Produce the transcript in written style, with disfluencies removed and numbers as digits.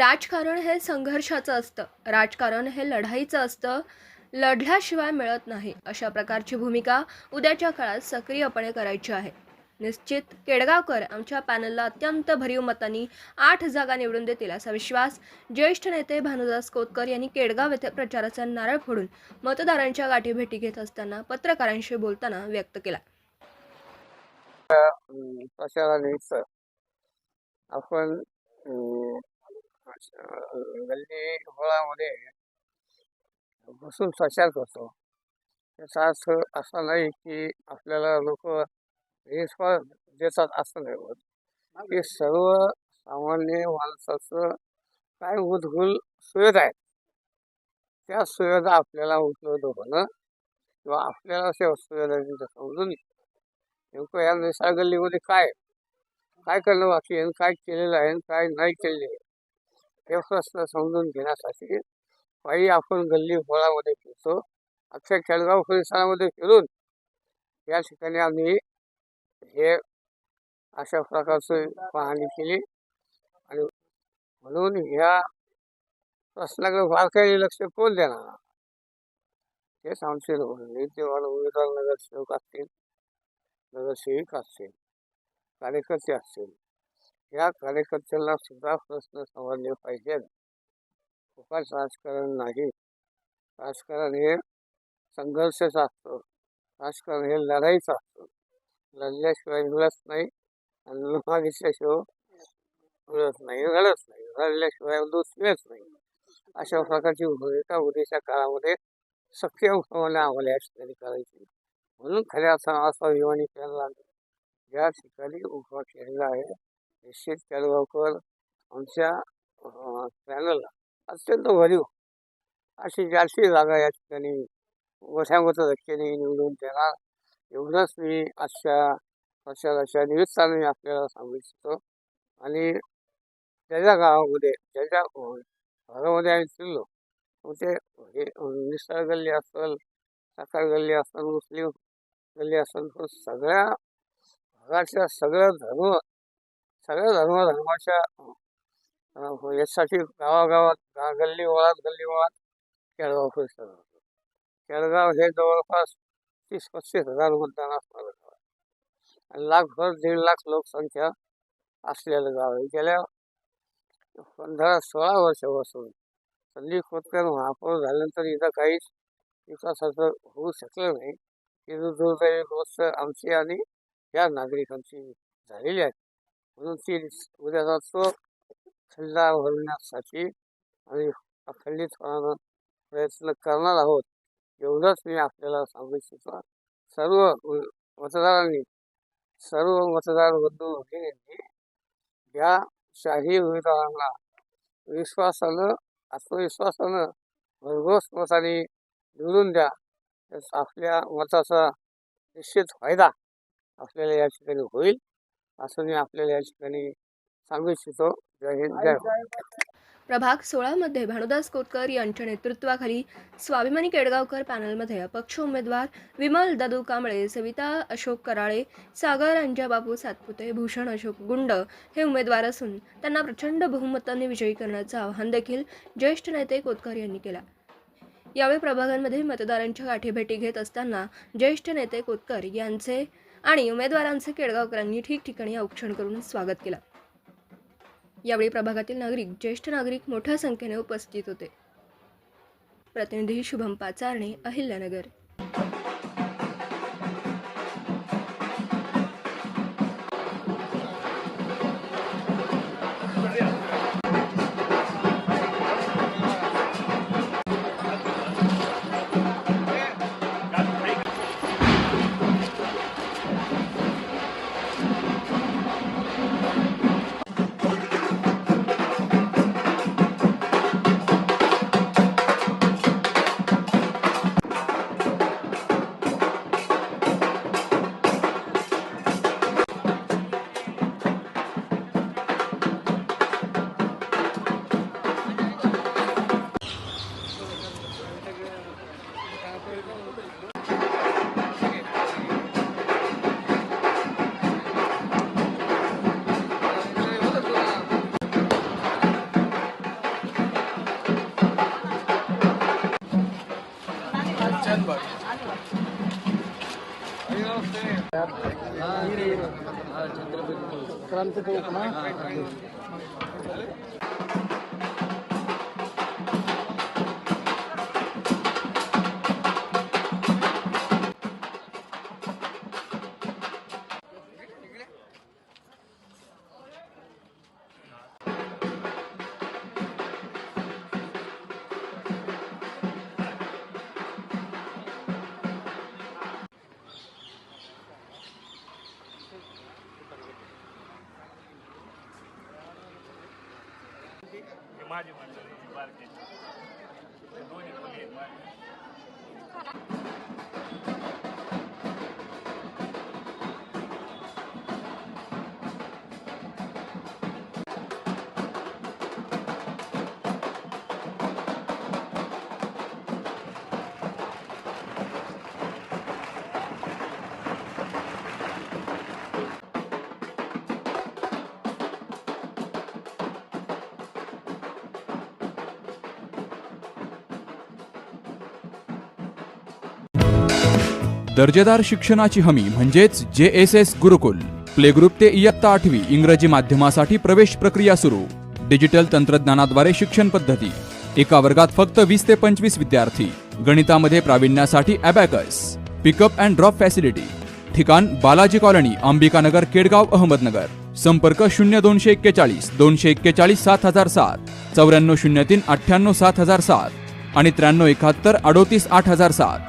राजकारण हे संघर्षाचं असतं. राजकारण हे लढाईचं असतं. लढल्याशिवाय मिळत नाही. अशा प्रकारची भूमिका उद्याच्या काळात सक्रियपणे करायची आहे. निश्चित केडगावकर आमच्या पॅनलला अत्यंत भरीव मतांनी 8 जागा निवडून देतील असा विश्वास ज्येष्ठ नेते भानुदास कोतकर यांनी केडगाव येथे प्रचाराचा नारळ फोडून मतदारांच्या गाठीभेटी घेत असताना पत्रकारांशी बोलताना व्यक्त केला. प्रचारानिमित्त आपण गल्ली बोळामध्ये बसून प्रचार करतो. त्याचा अर्थ असा नाही की आपल्याला लोक रिस्पॉन्स देतात असं नाही होत. की सर्व सामान्य माणसाचं काय मूलभूत सुविधा आहेत त्या सुविधा आपल्याला उपलब्ध होणं किंवा आपल्याला त्या सुविधा समजून नेमकं या निसर्ग गल्लीमध्ये काय काय करणं बाकी आहे, काय केलेलं आहे, काय नाही केलेलं आहे हे प्रश्न समजून घेण्यासाठी पायी आपण गल्ली बोळामध्ये फिरतो. अक्षय केडगाव परिसरामध्ये फिरून या ठिकाणी आम्ही हे अशा प्रकारची पाहणी केली आणि म्हणून ह्या प्रश्नाकडे बारकाईने लक्ष कोण देणार तेच आमचे नेतेवाड उमेदवार नगरसेवक असतील, नगरसेविका असतील, कार्यकर्ते असतील. या कार्यकर्त्यांना सुद्धा प्रश्न समजले पाहिजेत. फुकट राजकारण नाही. राजकारण हे संघर्षाचं असतं. राजकारण हे लढाईचं असतं. लढल्याशिवाय मिळत नाही आणि मागितल्याशिवाय मिळत नाही, लढत नाही, लढल्याशिवाय दूध मिळत नाही. अशा प्रकारची भूमिका उद्याच्या काळामध्ये सक्षमपणे आम्हाला या ठिकाणी करायची. म्हणून खऱ्या अर्थानं स्वाभिमानी केला या ठिकाणी उभा केलेला आहे. निश्चित केडगावकर आमच्या पॅनलला अत्यंत भरीव अशी जास्ती जागा या ठिकाणी मोठ्या धक्क्याने निवडून देणार एवढंच मी आजच्या प्रचाराच्या निमित्ताने आपल्याला सांगू इच्छितो. आणि त्याच्या गावामध्ये ज्याच्या भागामध्ये आम्ही फिरलो ते हे निसर्ग गल्ली असेल, साखर गल्ली असेल, मुस्लिम गल्ली असेल, तर सगळ्या भागाच्या सगळ्या धर्माच्या यासाठी गावागावात गल्ली वळात केडगाव परिसर होतो. केडगाव हे जवळपास 30-35 हजार मतदान असणारं गाव आहे आणि 1,00,000 1.5 लाख लोकसंख्या असलेलं गाव आहे. गेल्या 15-16 वर्षापासून संदीप खोतकर महापौर झाल्यानंतर इथं काहीच विकासाचं होऊ शकलं नाही. ही दुर्दैवी गोष्ट आमची आणि या नागरिकांची झालेली आहे. म्हणून ती उद्याचा तो खड्डा भरण्यासाठी आम्ही अखंडितपणानं प्रयत्न करणार आहोत. एवढंच मी आपल्याला सांगू इच्छितो. सर्व मतदार बंधू भगिनींनी या शाही उमेदवारांना विश्वासानं आत्मविश्वासानं भरघोस मताने निवडून द्या. आपल्या मताचा निश्चित फायदा आपल्याला या ठिकाणी होईल असं मी आपल्याला या ठिकाणी सांगू इच्छितो. जय हिंद, जय भारत. प्रभाग 16 मध्ये भानुदास कोतकर यांच्या नेतृत्वाखाली स्वाभिमानी केडगावकर पॅनलमध्ये अपक्ष उमेदवार विमल दादू कांबळे, सविता अशोक कराळे, सागर अंजाबाबू सातपुते, भूषण अशोक गुंड हे उमेदवार असून त्यांना प्रचंड बहुमतांनी विजयी करण्याचं आवाहन देखील ज्येष्ठ नेते कोतकर यांनी केलं. यावेळी प्रभागांमध्ये मतदारांच्या गाठीभेटी घेत असताना ज्येष्ठ नेते कोतकर यांचे आणि उमेदवारांचे केडगावकरांनी ठिकठिकाणी औक्षण करून स्वागत केलं. यावेळी प्रभागातील नागरिक, ज्येष्ठ नागरिक मोठ्या संख्येने उपस्थित होते. प्रतिनिधी शुभम पाचारणे, अहिल्यानगर. क्रांती चौक ना. माझी मंडळी बारके दोन्ही मुली आहेत माझ्या. दर्जेदार शिक्षणाची हमी म्हणजेच JSS गुरुकुल. प्ले ग्रुप ते इयत्ता 8वी इंग्रजी माध्यमासाठी प्रवेश प्रक्रिया सुरू. डिजिटल तंत्रज्ञानाद्वारे शिक्षण पद्धती. एका वर्गात फक्त 20 ते 25 विद्यार्थी. गणितामध्ये प्रावीण्यासाठी abacus. Pickup and drop facility. ठिकाण बालाजी कॉलनी, अंबिकानगर, केडगाव, अहमदनगर. संपर्क 0241 241 7007, 9403 98 7007 आणि 9371 38 8007.